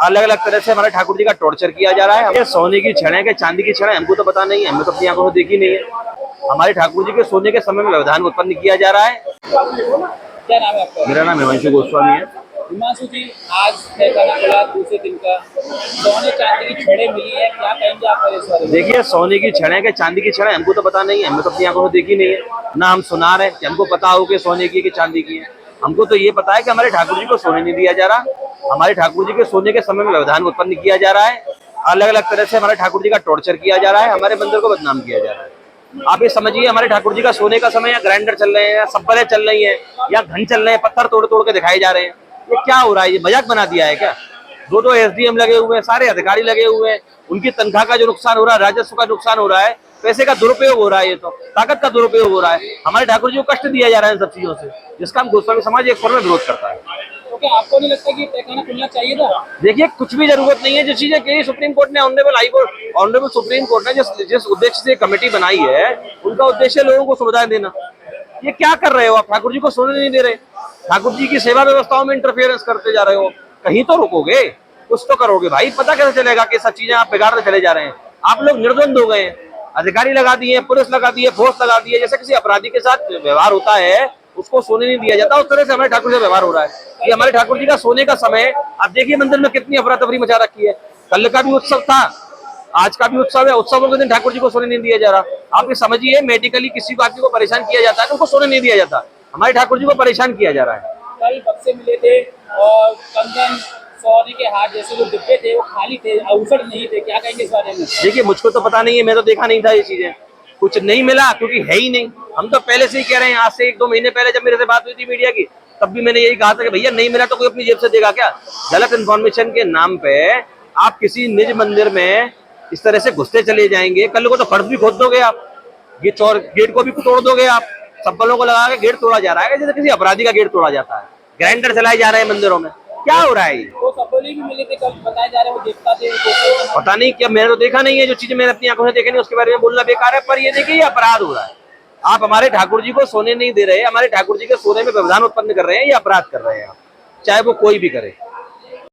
अलग अलग तरह से हमारे ठाकुर जी का टॉर्चर किया जा रहा है। ये सोने की छड़ है कि चांदी की छड़ है हमको तो पता नहीं है, हमने तो अपनी आंखों से देखी नहीं है। हमारे ठाकुर जी के सोने के समय में व्यवधान उत्पन्न किया जा रहा है। क्या नाम है आपका? मेरा नाम हिमांशु गोस्वामी है। हिमांशु जी, आज तहखाना खुला दूसरे दिन का, सोने चांदी की छड़ें मिली है, क्या कहेंगे आप इस बारे में? देखिए, सोने की छड़ है कि चांदी की छड़ है हमको तो पता नहीं है, हमने तो अपनी आंखों से देखी नहीं है। ना हम सुना रहे कि हमको पता हो कि सोने की कि चांदी की है। हमको तो ये पता है कि हमारे ठाकुर जी को सोने नहीं दिया जा रहा। हमारे ठाकुर जी के सोने के समय में व्यवधान उत्पन्न किया जा रहा है। अलग अलग तरह से हमारे ठाकुर जी का टॉर्चर किया जा रहा है, हमारे मंदिर को बदनाम किया जा रहा है। आप ये समझिए, हमारे ठाकुर जी का सोने का समय या ग्राइंडर चल रहे हैं या सब्बरें चल रही हैं या घन चल रहे हैं, पत्थर तोड़ तोड़ के दिखाए जा रहे हैं। ये क्या हो रहा है? ये मजाक बना दिया है क्या? दो एसडीएम लगे हुए हैं, सारे अधिकारी लगे हुए हैं, उनकी तनख्वाह का जो नुकसान हो रहा है, राजस्व का नुकसान हो रहा है, पैसे का दुरुपयोग हो रहा है, ये तो ताकत का दुरुपयोग हो रहा है। हमारे ठाकुर जी को कष्ट दिया जा रहा है इन सब चीजों से, जिसका हम गोस्वामी समाज एक फॉर्म में विरोध करता है। तो क्या आपको नहीं लगता कि तहखाना खुलना चाहिए था? देखिए, कुछ भी जरूरत नहीं है। जो चीजें कही सुप्रीम कोर्ट ने, ऑनरेबल सुप्रीम कोर्ट ने जिस उद्देश्य से कमेटी बनाई है, उनका उद्देश्य लोगों को सुविधा देना। ये क्या कर रहे हो आप? ठाकुर जी को सोने नहीं दे रहे, ठाकुर जी की सेवा व्यवस्थाओं में इंटरफेरेंस करते जा रहे हो। कहीं तो रुकोगे, कुछ तो करोगे भाई। पता कैसे चलेगा कि सब चीजें आप बिगाड़ते चले जा रहे हैं? आप लोग निर्द्वंद हो गए हैं, अधिकारी लगा दिए, पुलिस लगा दिए, फोर्स लगा दिए। जैसे किसी अपराधी के साथ व्यवहार होता है, उसको सोने नहीं दिया जाता, उस तरह से हमारे ठाकुर से व्यवहार हो रहा है। ये हमारे ठाकुर जी का सोने का समय, आप देखिए मंदिर में कितनी अफरा तफरी मचा रखी है। कल का भी उत्सव था, आज का भी उत्सव है, उत्सवों के दिन ठाकुर जी को सोने नहीं दिया जा रहा। आप ये समझिए, मेडिकली किसी आदमी को परेशान किया जाता है तो उनको सोने नहीं दिया जाता, हमारे ठाकुर जी को परेशान किया जा रहा है। कल बक्से मिले थे और कंगन, सोने के हाथ जैसे जो डिब्बे थे वो खाली थे, अवसर नहीं थे, क्या कहेंगे इस बारे में? देखिए, मुझको तो पता नहीं है, मैं तो देखा नहीं था ये चीजें, कुछ नहीं मिला क्योंकि है ही नहीं। हम तो पहले से ही कह रहे हैं, आज से 1-2 महीने पहले जब मेरे से बात हुई थी मीडिया की, तब भी मैंने यही कहा था कि भैया नहीं मिला तो कोई अपनी जेब से देगा क्या? गलत इन्फॉर्मेशन के नाम पे आप किसी निज मंदिर में इस तरह से घुसते चले जाएंगे। कल को तो फर्श भी खोद दोगे आप, ये चोर गेट को भी तोड़ दोगे आप। चप्पलों को लगा के गेट तोड़ा जा रहा है जैसे किसी अपराधी का गेट तोड़ा जाता है। ग्राइंडर चलाए जा रहे हैं मंदिरों में, क्या हो रहा है? वो सफोली भी मिले थे कल, बताए जा रहे हैं वो देवता थे। पता नहीं क्या, मैंने तो देखा नहीं है। जो चीजें मैंने अपनी आंखों से देखी नहीं उसके बारे में बोलना बेकार है। पर ये देखिए, ये अपराध हो रहा है। आप हमारे ठाकुर जी को सोने नहीं दे रहे, हमारे ठाकुर जी के सोने में व्यवधान उत्पन्न कर रहे हैं, ये अपराध कर रहे हैं आप, चाहे वो कोई भी करे।